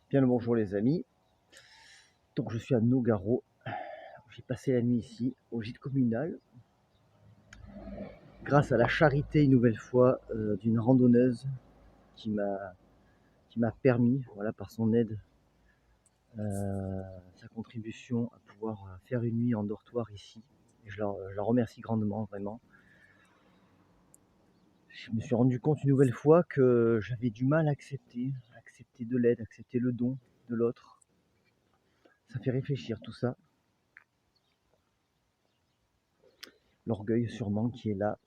Bien le bonjour les amis. Donc je suis à Nogaro. J'ai passé la nuit ici au gîte communal grâce à la charité une nouvelle fois d'une randonneuse qui m'a permis, voilà, par son aide, sa contribution à pouvoir faire une nuit en dortoir ici. Et je la remercie grandement, vraiment. Je me suis rendu compte une nouvelle fois que j'avais du mal à accepter de l'aide, accepter le don de l'autre. Ça fait réfléchir tout ça. L'orgueil sûrement qui est là,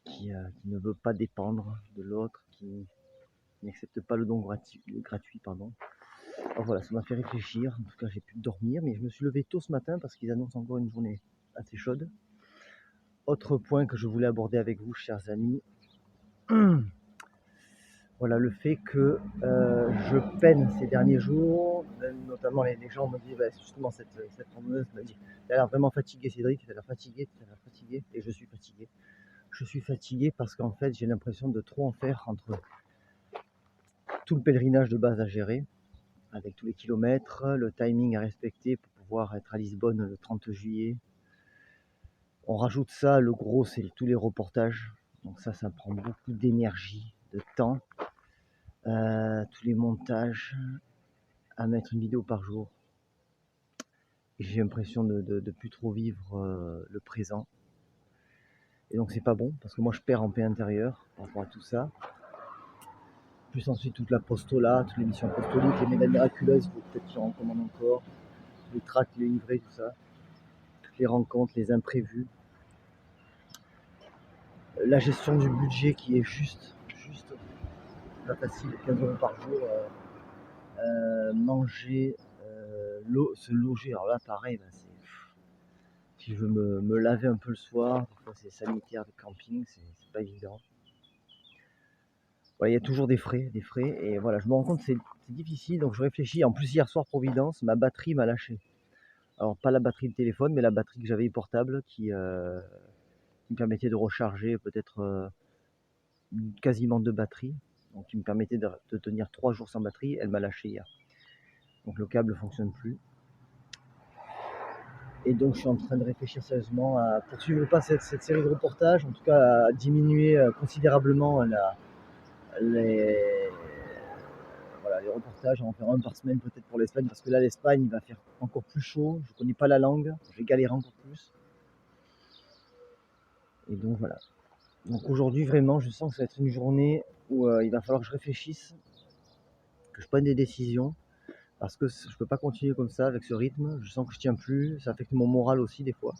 qui ne veut pas dépendre de l'autre, qui n'accepte pas le don gratuit. Pardon. Alors voilà, ça m'a fait réfléchir. En tout cas, j'ai pu dormir, mais je me suis levé tôt ce matin parce qu'ils annoncent encore une journée assez chaude. Autre point que je voulais aborder avec vous, chers amis, voilà le fait que je peine ces derniers jours, notamment les gens me disent, bah, justement cette randonneuse m'a dit, tu as l'air vraiment fatigué Cédric, tu as l'air fatigué, et je suis fatigué. Je suis fatigué parce qu'en fait j'ai l'impression de trop en faire entre tout le pèlerinage de base à gérer, avec tous les kilomètres, le timing à respecter pour pouvoir être à Lisbonne le 30 juillet. On rajoute ça, le gros c'est tous les reportages, donc ça prend beaucoup d'énergie, de temps, tous les montages, à mettre une vidéo par jour. Et j'ai l'impression de plus trop vivre le présent. Et donc c'est pas bon, parce que moi je perds en paix intérieure par rapport à tout ça. Plus ensuite toute la postola, toutes les missions apostoliques, les médailles miraculeuses, peut-être que j'en recommande encore, les tracts, les livrets, tout ça, toutes les rencontres, les imprévus, la gestion du budget qui est juste pas facile, 15 € par jour, manger, se loger, alors là pareil, bah, si je veux me laver un peu le soir, des fois c'est sanitaire de camping, c'est pas évident. Voilà, il y a toujours des frais, et voilà, je me rends compte que c'est difficile, donc je réfléchis. En plus, hier soir, Providence, ma batterie m'a lâché. Alors, pas la batterie de téléphone, mais la batterie que j'avais portable qui me permettait de recharger peut-être quasiment 2 batteries, donc qui me permettait de tenir 3 jours sans batterie. Elle m'a lâché hier. Donc, le câble ne fonctionne plus. Et donc, je suis en train de réfléchir sérieusement à poursuivre pas cette série de reportages, en tout cas à diminuer considérablement les reportages, en faire un par semaine peut-être pour l'Espagne, parce que là l'Espagne il va faire encore plus chaud, je connais pas la langue, je vais galérer encore plus. Et donc voilà. Donc aujourd'hui vraiment je sens que ça va être une journée où il va falloir que je réfléchisse, que je prenne des décisions, parce que je peux pas continuer comme ça avec ce rythme, je sens que je tiens plus, ça affecte mon moral aussi des fois.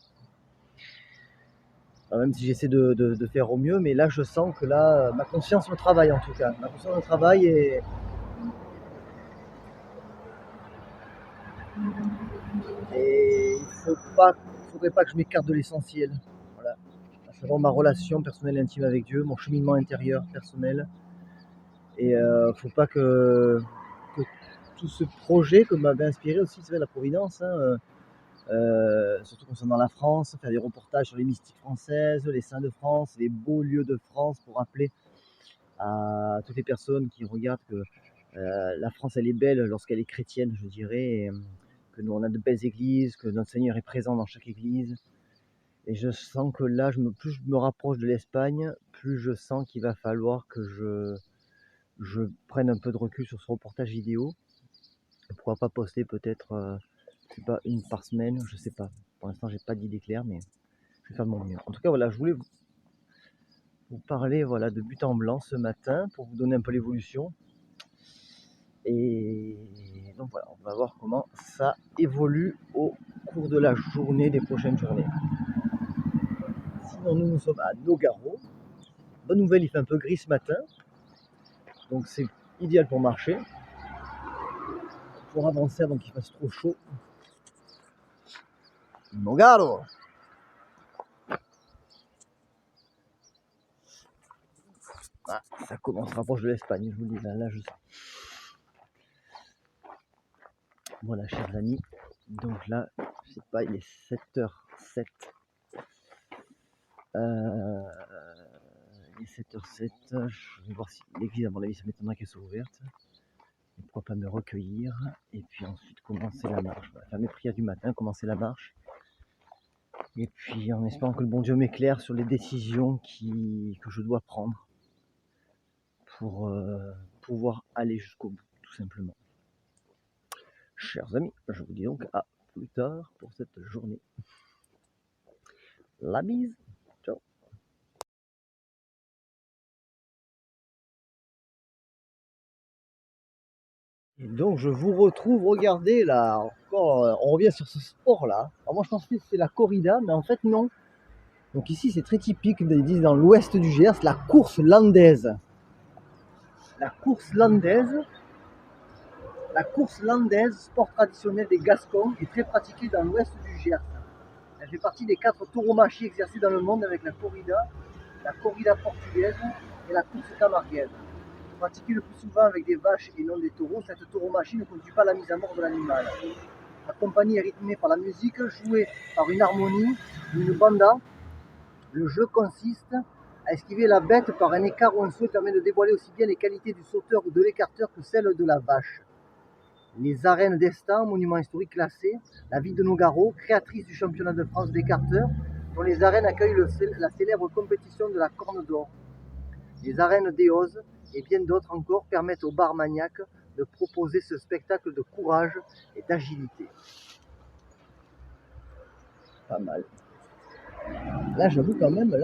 Alors même si j'essaie de faire au mieux, mais là je sens que là ma conscience me travaille en tout cas. Ma conscience me travaille et faudrait pas que je m'écarte de l'essentiel. Voilà. À savoir ma relation personnelle et intime avec Dieu, mon cheminement intérieur personnel. Et faut pas que tout ce projet que m'avait inspiré aussi, c'est la Providence, hein, surtout concernant la France, faire des reportages sur les mystiques françaises, les saints de France, les beaux lieux de France, pour rappeler à toutes les personnes qui regardent que la France elle est belle lorsqu'elle est chrétienne, je dirais, et, que nous on a de belles églises, que notre Seigneur est présent dans chaque église. Et je sens que là, plus je me rapproche de l'Espagne, plus je sens qu'il va falloir que je prenne un peu de recul sur ce reportage vidéo. Pourquoi pas poster peut-être, je sais pas, une par semaine, je sais pas. Pour l'instant, j'ai pas d'idée claire, mais je vais faire de mon mieux. En tout cas, voilà, je voulais vous parler, voilà, de but en blanc ce matin pour vous donner un peu l'évolution. Et donc voilà, on va voir comment ça évolue au cours de la journée, des prochaines journées. Sinon, nous sommes à Nogaro. Bonne nouvelle, il fait un peu gris ce matin, donc c'est idéal pour marcher, pour avancer avant qu'il fasse trop chaud. Nogaro! Ah, ça commence, se rapproche de l'Espagne, je vous le dis, là je sens. Voilà, chers amis, donc là, je sais pas, il est 7h07. Il est 7h07, je vais voir si l'église, à mon avis, ça m'étonnerait qu'elle soit ouverte. pourquoi pas me recueillir et puis ensuite commencer la marche. Voilà, faire mes prières du matin, commencer la marche. Et puis en espérant que le bon Dieu m'éclaire sur les décisions que je dois prendre pour pouvoir aller jusqu'au bout, tout simplement. Chers amis, je vous dis donc à plus tard pour cette journée. La bise. Ciao. Et donc je vous retrouve, regardez là, encore, on revient sur ce sport là. Alors moi je pensais que c'est la corrida, mais en fait non. Donc ici c'est très typique, ils disent dans l'ouest du Gers, la course landaise. La course landaise, sport traditionnel des Gascons, est très pratiquée dans l'ouest du Gers. Elle fait partie des 4 tauromachie exercées dans le monde avec la corrida portugaise et la course camarguaise. Pratiquée le plus souvent avec des vaches et non des taureaux, cette tauromachie ne conduit pas à la mise à mort de l'animal. La compagnie est rythmée par la musique, jouée par une harmonie, une banda. Le jeu consiste à esquiver la bête par un écart ou un saut permet de dévoiler aussi bien les qualités du sauteur ou de l'écarteur que celles de la vache. Les arènes d'Estaing, monument historique classé, la ville de Nogaro, créatrice du championnat de France d'écarteurs, dont les arènes accueillent la célèbre compétition de la Corne d'Or. Les arènes d'Eoz et bien d'autres encore permettent aux Bar-Magnac de proposer ce spectacle de courage et d'agilité. Pas mal. Là, j'avoue quand même,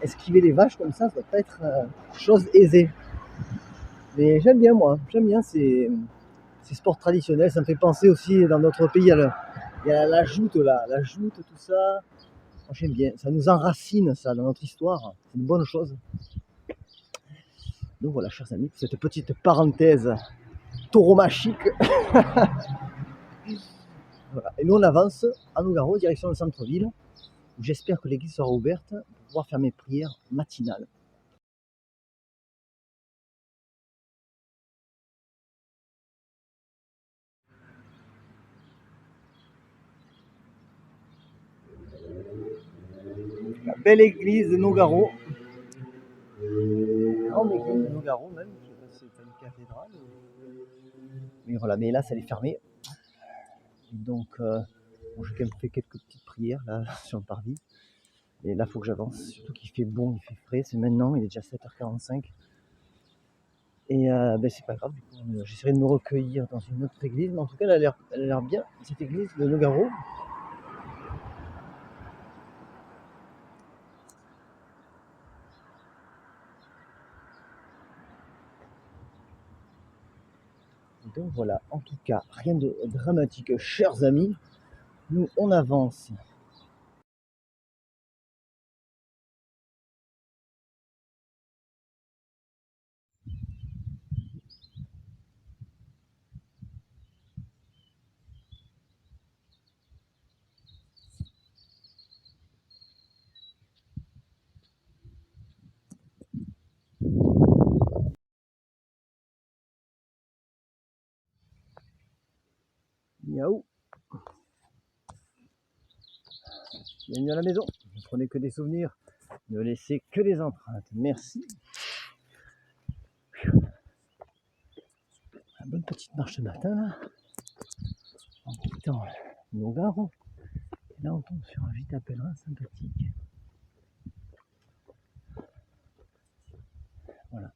esquiver les vaches comme ça doit pas être chose aisée. Mais j'aime bien moi, j'aime bien ces sports traditionnels. Ça me fait penser aussi dans notre pays, il y a la joute là, tout ça. Moi, j'aime bien, ça nous enracine ça dans notre histoire, c'est une bonne chose. Donc voilà, chers amis, pour cette petite parenthèse tauromachique. Voilà. Et nous on avance à Nogaro, direction le centre-ville, où j'espère que l'église sera ouverte pour pouvoir faire mes prières matinales. La belle église de Nogaro. Grande église de Nogaro même, je sais pas si c'est une cathédrale. Mais voilà, mais là ça est fermé. Donc bon, j'ai quand même fait quelques petites prières là sur le parvis. Et là il faut que j'avance, surtout qu'il fait bon, il fait frais, c'est maintenant, il est déjà 7h45. Et c'est pas grave, du coup, j'essaierai de me recueillir dans une autre église, mais en tout cas elle a l'air bien, cette église de Nogaro. Donc voilà, en tout cas, rien de dramatique, chers amis. Nous, on avance. Miaou. Bienvenue à la maison. Ne prenez que des souvenirs. Ne laissez que des empreintes. Merci. Une bonne petite marche ce matin là. En quittant Nogaro. Et là on tombe sur un vite pèlerin sympathique. Voilà.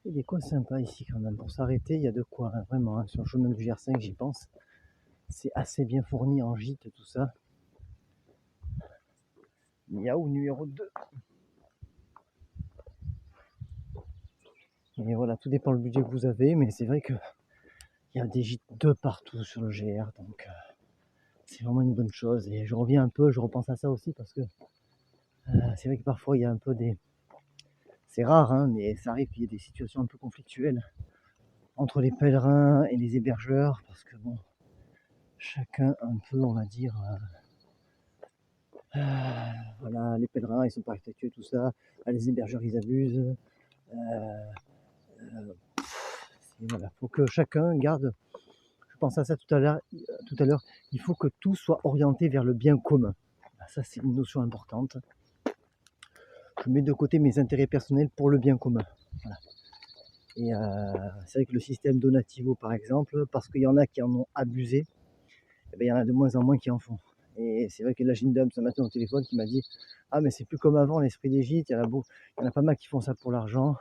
Il y a des coins sympas ici quand même. Pour s'arrêter, il y a de quoi, hein, vraiment. Hein, sur le chemin du GR5, j'y pense. C'est assez bien fourni en gîte, tout ça. Miaou numéro 2. Et voilà, tout dépend du budget que vous avez, mais c'est vrai qu'il y a des gîtes de partout sur le GR, donc c'est vraiment une bonne chose. Et je reviens un peu, je repense à ça aussi, parce que c'est vrai que parfois il y a un peu des... C'est rare, hein, mais ça arrive qu'il y ait des situations un peu conflictuelles entre les pèlerins et les hébergeurs, parce que bon, chacun un peu, on va dire... voilà, les pèlerins ils sont pas respectueux, tout ça, les hébergeurs ils abusent. Voilà, faut que chacun garde, je pense à ça tout à l'heure, il faut que tout soit orienté vers le bien commun. Ça c'est une notion importante. Je mets de côté mes intérêts personnels pour le bien commun. Voilà. Et c'est vrai que le système Donativo, par exemple, parce qu'il y en a qui en ont abusé, eh ben, il y en a de moins en moins qui en font. Et c'est vrai que là, j'ai une dame ce matin au téléphone qui m'a dit: «Ah, mais c'est plus comme avant, l'esprit des gîtes, il y en a pas mal qui font ça pour l'argent».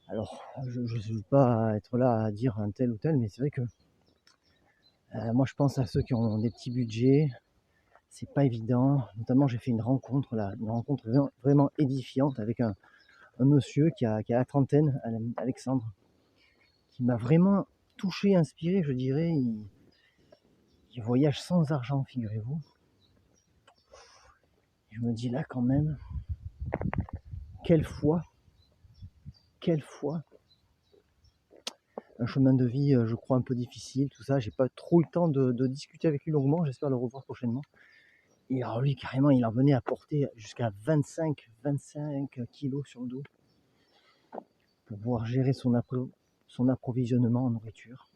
Alors, je ne veux pas être là à dire un tel ou tel, mais c'est vrai que moi, je pense à ceux qui ont des petits budgets. C'est pas évident. Notamment, j'ai fait une rencontre là, une rencontre vraiment édifiante avec un monsieur qui a la trentaine, Alexandre, qui m'a vraiment touché, inspiré, je dirais. Il voyage sans argent, figurez-vous. Je me dis là quand même, quelle foi, quelle foi. Un chemin de vie, je crois, un peu difficile, tout ça. J'ai pas trop eu le temps de discuter avec lui longuement. J'espère le revoir prochainement. Et alors lui, carrément, il en venait à porter jusqu'à 25 kilos sur le dos pour pouvoir gérer son approvisionnement en nourriture.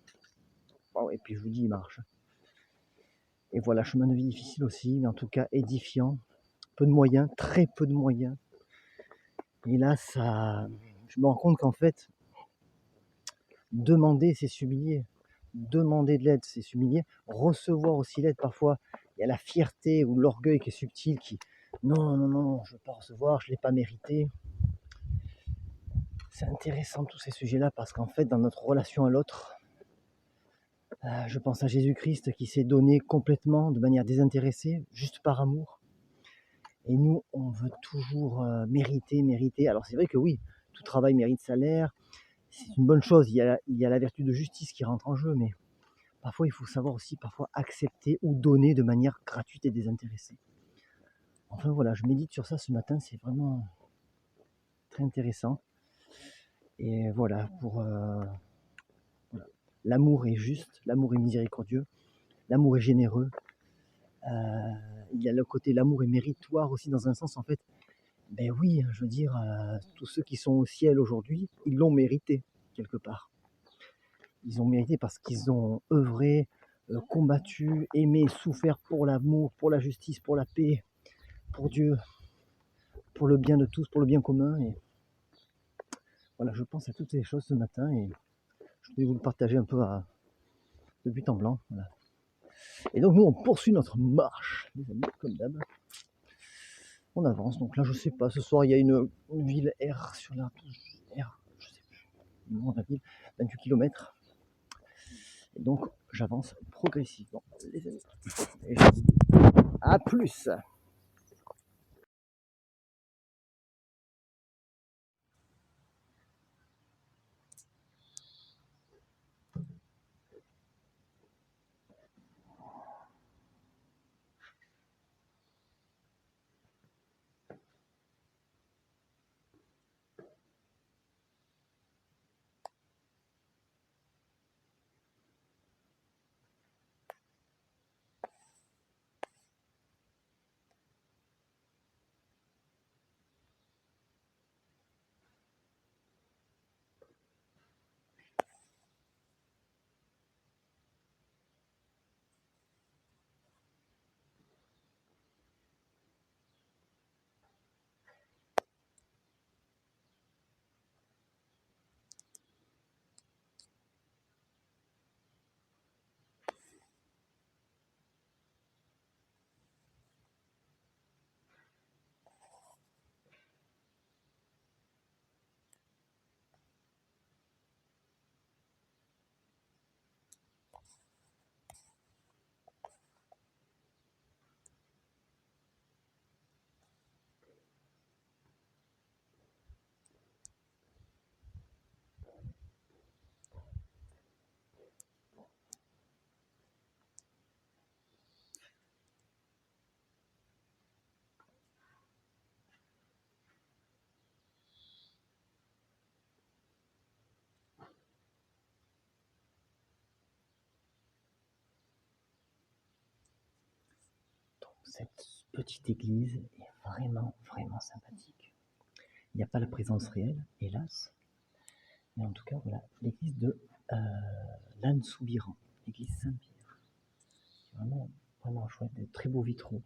Wow, et puis je vous dis, il marche. Et voilà, chemin de vie difficile aussi, mais en tout cas édifiant. Peu de moyens, très peu de moyens. Et là, je me rends compte qu'en fait, demander, c'est s'humilier. Demander de l'aide, c'est s'humilier. Recevoir aussi l'aide, parfois, il y a la fierté ou l'orgueil qui est subtil, qui non, non, non, je ne veux pas recevoir, je ne l'ai pas mérité. C'est intéressant tous ces sujets-là parce qu'en fait, dans notre relation à l'autre, je pense à Jésus-Christ qui s'est donné complètement, de manière désintéressée, juste par amour. Et nous, on veut toujours mériter, mériter. Alors c'est vrai que oui, tout travail mérite salaire, c'est une bonne chose. Il y a la vertu de justice qui rentre en jeu, mais parfois il faut savoir aussi parfois accepter ou donner de manière gratuite et désintéressée. Enfin voilà, je médite sur ça ce matin, c'est vraiment très intéressant. Et voilà, voilà. L'amour est juste, l'amour est miséricordieux, l'amour est généreux. Il y a le côté l'amour est méritoire aussi dans un sens en fait. Ben oui, je veux dire, tous ceux qui sont au ciel aujourd'hui, ils l'ont mérité quelque part. Ils ont mérité parce qu'ils ont œuvré, combattu, aimé, souffert pour l'amour, pour la justice, pour la paix, pour Dieu, pour le bien de tous, pour le bien commun. Et voilà, je pense à toutes ces choses ce matin et je voulais vous le partager un peu de but en blanc. Voilà. Et donc nous, on poursuit notre marche, les amis, comme d'hab. On avance. Donc là, je sais pas, ce soir, il y a une ville R sur la... R, je sais plus, le nom de la ville, 28 km. Et donc, j'avance progressivement, les amis. Et je vous dis à plus. Cette petite église est vraiment, vraiment sympathique. Il n'y a pas la présence réelle, hélas. Mais en tout cas, voilà, l'église de l'Anne-Soubiran, l'église Saint-Pierre. C'est vraiment, vraiment chouette, de très beaux vitraux.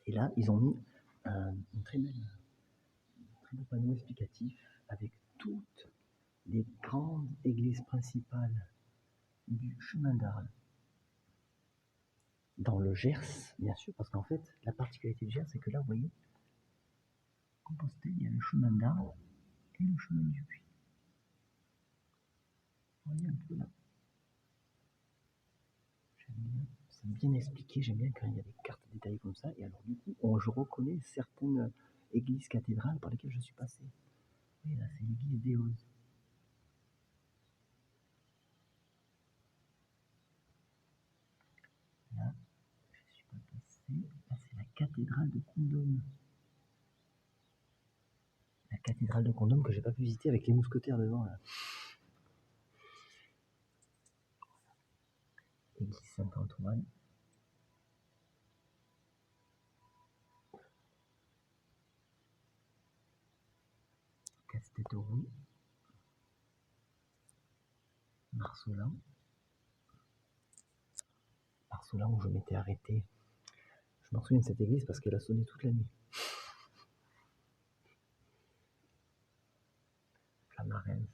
Et là, ils ont mis un très beau panneau explicatif avec toutes les grandes églises principales du chemin d'Arles. Dans le Gers, bien sûr, parce qu'en fait, la particularité du Gers, c'est que là, vous voyez, Compostelle, il y a le chemin d'Arles et le chemin du Puy. Vous voyez un peu là. J'aime bien, c'est bien expliqué, j'aime bien quand il y a des cartes détaillées comme ça. Et alors, du coup, je reconnais certaines églises cathédrales par lesquelles je suis passé. Vous voyez là, c'est l'église d'Éose. Là, je ne suis pas passé. Là, c'est la cathédrale de Condom. La cathédrale de Condom que j'ai pas pu visiter avec les mousquetaires devant là. Église Saint-Antoine. Castetoro. Marcelin. Marcelin où je m'étais arrêté. Je m'en souviens de cette église parce qu'elle a sonné toute la nuit. Flamarens.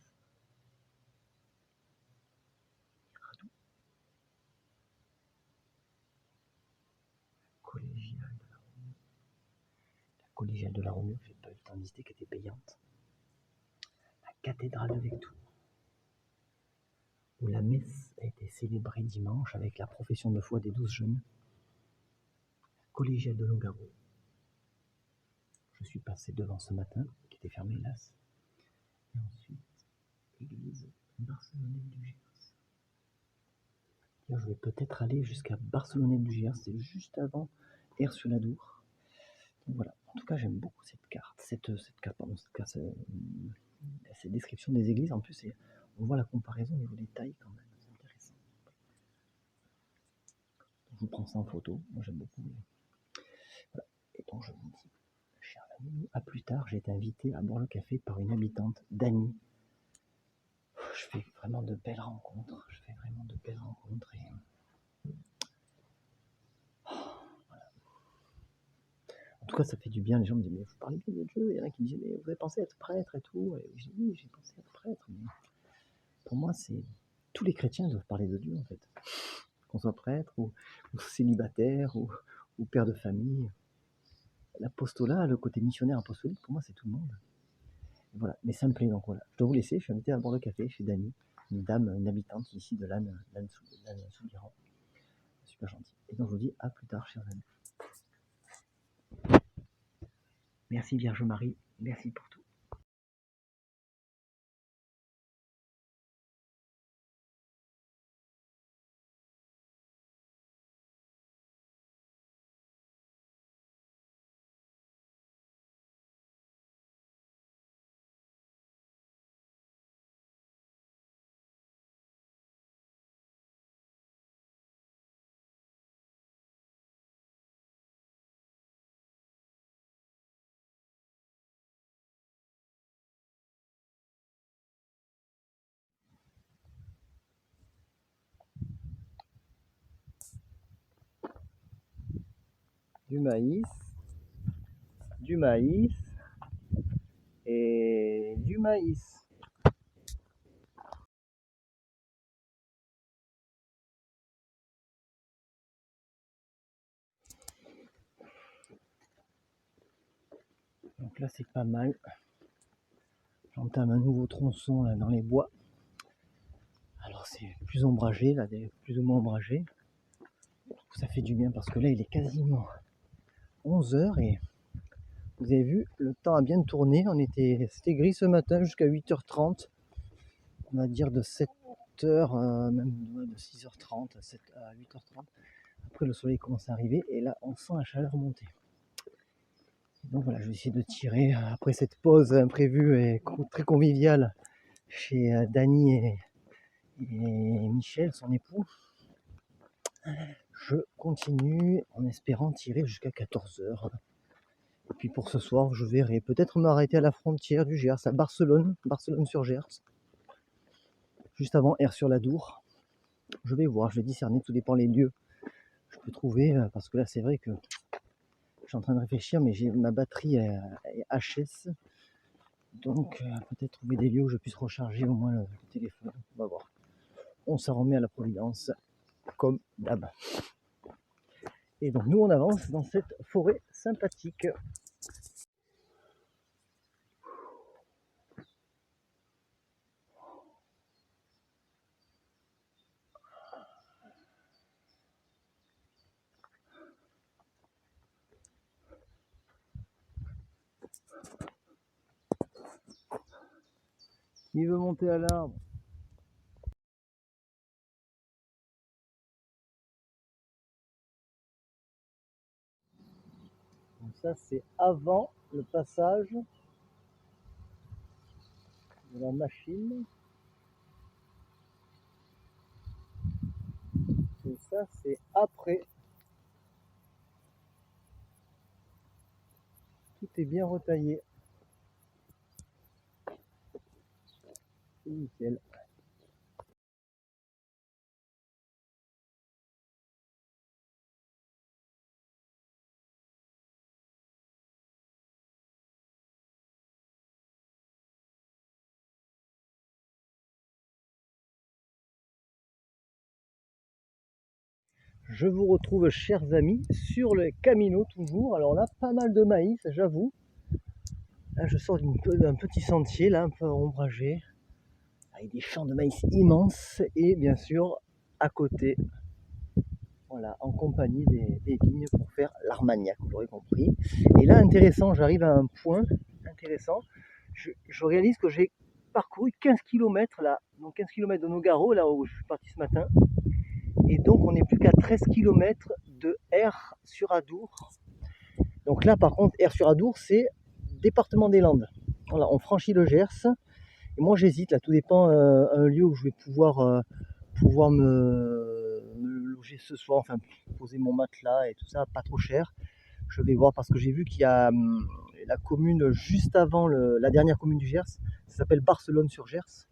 Collégiale de la Romure. La collégiale de la Romure, j'ai pas eu le temps de visiter, qui était payante. La cathédrale de Lectoure, où la messe a été célébrée dimanche avec la profession de foi des 12 jeunes. Collégiale de Logaro. Je suis passé devant ce matin, qui était fermé hélas. Et ensuite, église barcelonaise du Gers. Je vais peut-être aller jusqu'à Barcelonnette du Gers, c'est juste avant Aire-sur-l'Adour. Donc voilà, en tout cas j'aime beaucoup cette carte, cette description des églises. En plus, on voit la comparaison au niveau des tailles quand même, c'est intéressant. Donc, je vous prends ça en photo, moi j'aime beaucoup. Voilà. Et donc je vous dis, chers amis, à plus tard. J'ai été invité à boire le café par une habitante, Dany. Je fais vraiment de belles rencontres, et en tout cas, ça fait du bien. Les gens me disent, mais vous parlez de Dieu. Il y en a qui me disent, mais vous avez pensé être prêtre et tout. Et je dis, oui, j'ai pensé être prêtre. Mais pour moi, tous les chrétiens doivent parler de Dieu, en fait. Qu'on soit prêtre ou célibataire ou père de famille. L'apostolat, le côté missionnaire apostolique, pour moi, c'est tout le monde. Et voilà. Mais ça me plaît, donc voilà. Je dois vous laisser. Je suis invité à boire le café chez Dany, une habitante ici de Lannes-Soubiran. Super gentil. Et donc, je vous dis à plus tard, chers amis. Merci Vierge Marie, merci pour tout. Du maïs et du maïs. Donc là c'est pas mal. J'entame un nouveau tronçon là dans les bois. Alors c'est plus ombragé, là, plus ou moins ombragé. Ça fait du bien parce que là il est quasiment 11h et vous avez vu, le temps a bien tourné. C'était gris ce matin jusqu'à 8h30. On va dire de 7h, même de 6h30 à 8h30. Après le soleil commence à arriver et là on sent la chaleur monter. Donc voilà, je vais essayer de tirer après cette pause imprévue et très conviviale chez Dany et Michel, son époux. Je continue en espérant tirer jusqu'à 14h. Et puis pour ce soir, je verrai peut-être m'arrêter à la frontière du Gers, à Barcelone sur Gers, juste avant Aire-sur-l'Adour. Je vais voir, je vais discerner, tout dépend les lieux que je peux trouver, parce que là c'est vrai que je suis en train de réfléchir, mais ma batterie est HS. Donc peut-être trouver des lieux où je puisse recharger au moins le téléphone. On va voir. On s'en remet à la providence, comme d'hab. Et donc nous on avance dans cette forêt sympathique. Qui veut monter à l'arbre? Donc ça c'est avant le passage de la machine. Et ça c'est après. Tout est bien retaillé. C'est nickel. Je vous retrouve, chers amis, sur le Camino toujours. Alors là, pas mal de maïs, j'avoue. Là, je sors d'un petit sentier, là, un peu ombragé, avec des champs de maïs immenses. Et bien sûr, à côté, voilà, en compagnie des vignes pour faire l'Armagnac, vous l'aurez compris. Et là, intéressant, j'arrive à un point intéressant. Je réalise que j'ai parcouru 15 km là, donc 15 km de Nogaro, là où je suis parti ce matin. Et donc, on n'est plus qu'à 13 km de R sur Adour. Donc là, par contre, R sur Adour, c'est département des Landes. Voilà, on franchit le Gers. Et moi, j'hésite, là, tout dépend un lieu où je vais pouvoir me loger ce soir, enfin, poser mon matelas et tout ça, pas trop cher. Je vais voir parce que j'ai vu qu'il y a la commune juste avant la dernière commune du Gers, ça s'appelle Barcelone-sur-Gers.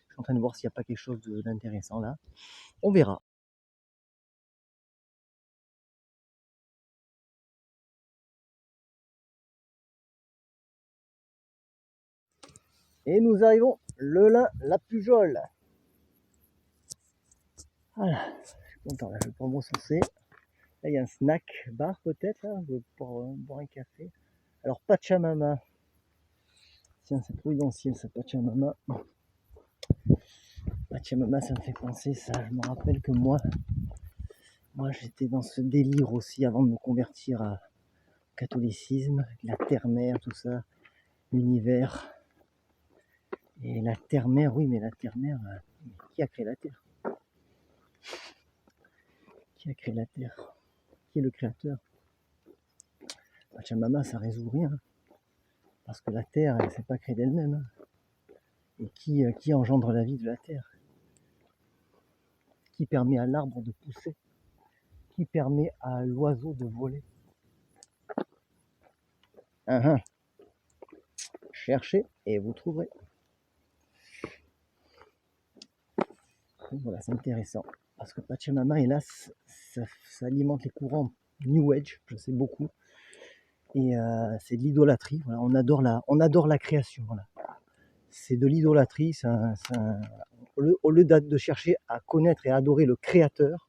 Je suis en train de voir s'il n'y a pas quelque chose d'intéressant là. On verra. Et nous arrivons le lin, la Pujol. Voilà, je suis content, là, je vais pouvoir me ressourcer. Là, il y a un snack bar peut-être, là, pour boire un café. Alors, Pachamama. Tiens, c'est providentiel, ça, Pachamama. Pachamama, ça me fait penser, ça. Je me rappelle que moi j'étais dans ce délire aussi avant de me convertir au catholicisme, la terre-mère, tout ça, l'univers. Et la terre-mère, oui, mais la terre-mère, qui a créé la terre? Qui a créé la terre? Qui est le créateur? Pachamama, ça résout rien. Parce que la terre, elle ne s'est pas créée d'elle-même. Hein. Et qui engendre la vie de la terre? Qui permet à l'arbre de pousser? Qui permet à l'oiseau de voler? Hein. Cherchez et vous trouverez. Donc voilà, c'est intéressant. Parce que Pachamama, hélas, ça alimente les courants New Age, je sais beaucoup. Et c'est de l'idolâtrie. Voilà, on adore la création. Voilà. C'est de l'idolâtrie. Au lieu de chercher à connaître et à adorer le créateur,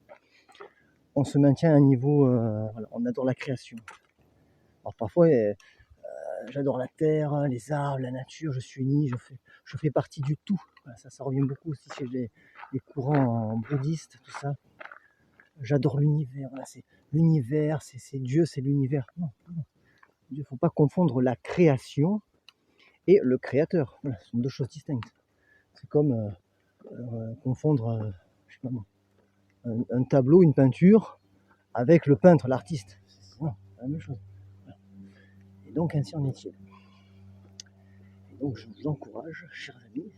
on se maintient à un niveau. Voilà, on adore la création. Alors parfois, j'adore la terre, les arbres, la nature, je suis uni, je fais partie du tout. Voilà, ça revient beaucoup aussi chez les courants bouddhistes, tout ça. J'adore l'univers, voilà, c'est l'univers, c'est Dieu, c'est l'univers. Non, non. Il ne faut pas confondre la création et le créateur. Voilà, ce sont deux choses distinctes. C'est comme confondre je sais pas moi, un tableau, une peinture, avec le peintre, l'artiste. Non, c'est la même chose. Voilà. Et donc ainsi en est-il. Et donc je vous encourage, chers amis,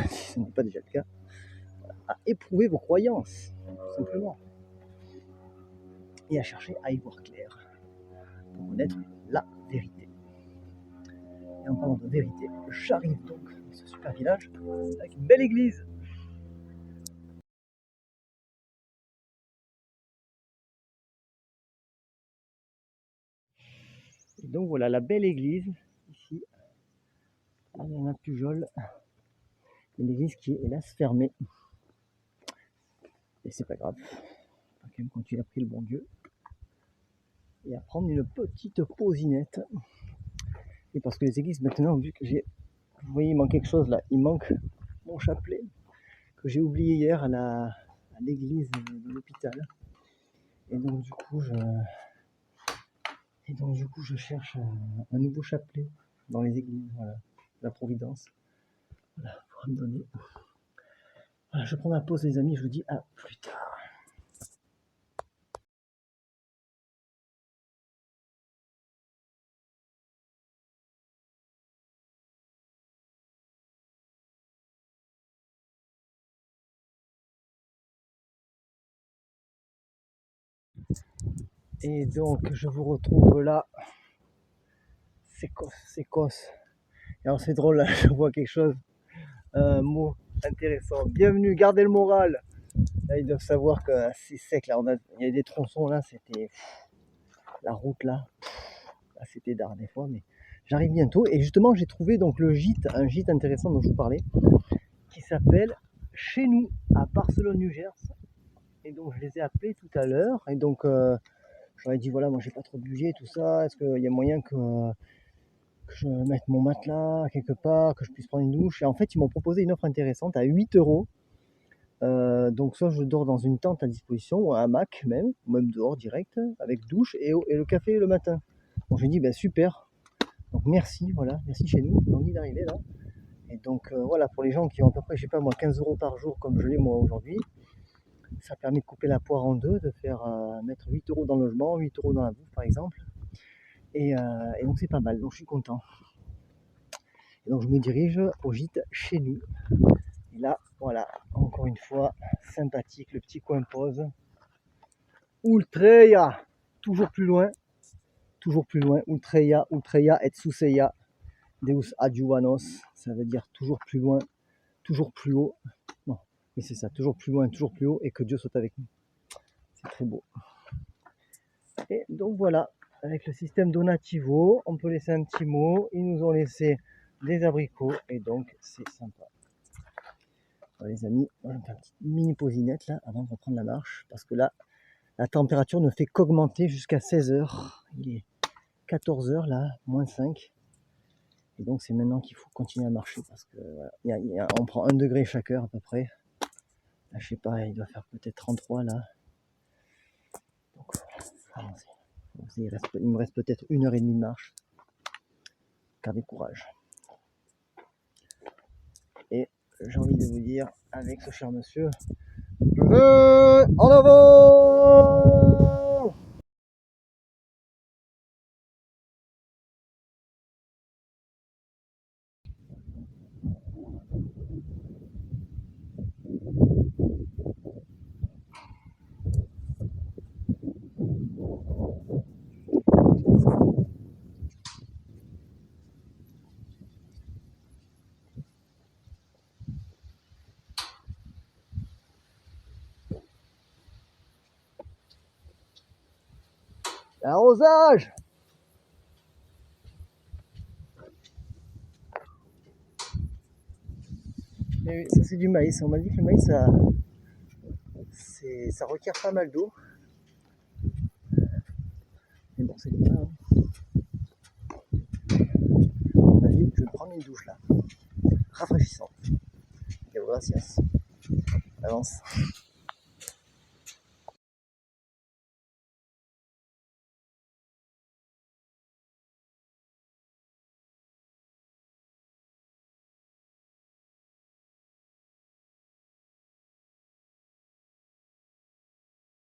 si ce n'est pas déjà le cas, à éprouver vos croyances, tout simplement. Et à chercher à y voir clair, pour connaître la vérité. Et en parlant de vérité, j'arrive donc dans ce super village avec une belle église. Et donc voilà la belle église ici. Là, il y en a Pujol. Une église qui est hélas fermée. Et c'est pas grave. On va quand même continuer à prier le bon Dieu. Et à prendre une petite pausinette. Et parce que les églises maintenant, vu que j'ai. Vous voyez, il manque quelque chose là. Il manque mon chapelet que j'ai oublié hier à l'église de l'hôpital. Et donc du coup je cherche un nouveau chapelet dans les églises, voilà, la Providence. Voilà, pour me donner. Voilà, je prends ma pause les amis, je vous dis à plus tard. Et donc je vous retrouve là. C'est cos. Et alors c'est drôle, là, je vois quelque chose, un mot intéressant. Bienvenue, gardez le moral. Là, ils doivent savoir que c'est sec. Là, il y a des tronçons là, c'était la route là. Là, c'était d'art des fois, mais j'arrive bientôt. Et justement, j'ai trouvé donc le gîte, un gîte intéressant dont je vous parlais, qui s'appelle Chez nous à Barcelone, New Jersey. Et donc je les ai appelés tout à l'heure. Et donc j'aurais dit voilà, moi j'ai pas trop de budget, tout ça. Est-ce qu'il y a moyen que je mette mon matelas quelque part, que je puisse prendre une douche? Et en fait, ils m'ont proposé une offre intéressante à 8 euros. Donc soit je dors dans une tente à disposition, ou un hamac même, ou même dehors direct, avec douche et le café le matin. Donc j'ai dit ben super. Donc merci, voilà, merci Chez nous, j'ai envie d'arriver là. Et donc voilà, pour les gens qui ont à peu près, je sais pas moi, 15 euros par jour comme je l'ai moi aujourd'hui, ça permet de couper la poire en deux, de faire mettre 8 euros dans le logement, 8 euros dans la bouffe par exemple. Et donc c'est pas mal, donc je suis content. Et donc je me dirige au gîte Chez nous. Et là, voilà, encore une fois, sympathique, le petit coin pause. Ultreia, toujours plus loin, Ultreia, et Suseia, Deus adjuvanos, ça veut dire toujours plus loin, toujours plus haut. Non, mais c'est ça, toujours plus loin, toujours plus haut, et que Dieu soit avec nous. C'est très beau. Et donc voilà, avec le système Donativo, on peut laisser un petit mot. Ils nous ont laissé des abricots, et donc c'est sympa. Voilà, les amis, on va faire une petite mini pausinette là, avant de reprendre la marche, parce que là, la température ne fait qu'augmenter jusqu'à 16h. Il est 14h là, moins 5. Et donc c'est maintenant qu'il faut continuer à marcher parce que voilà, on prend 1 degré chaque heure à peu près. Là, je sais pas, il doit faire peut-être 33 là. Donc allons-y. Il me reste peut-être 1h30 de marche. Gardez courage. Et j'ai envie de vous dire, avec ce cher monsieur, je vais en avant! L'arrosage! Et oui, ça c'est du maïs. On m'a dit que le maïs ça requiert pas mal d'eau. Mais bon, c'est comme ça. Hein. On m'a dit que je vais prendre une douche là. Rafraîchissante. Et gracias. Avance.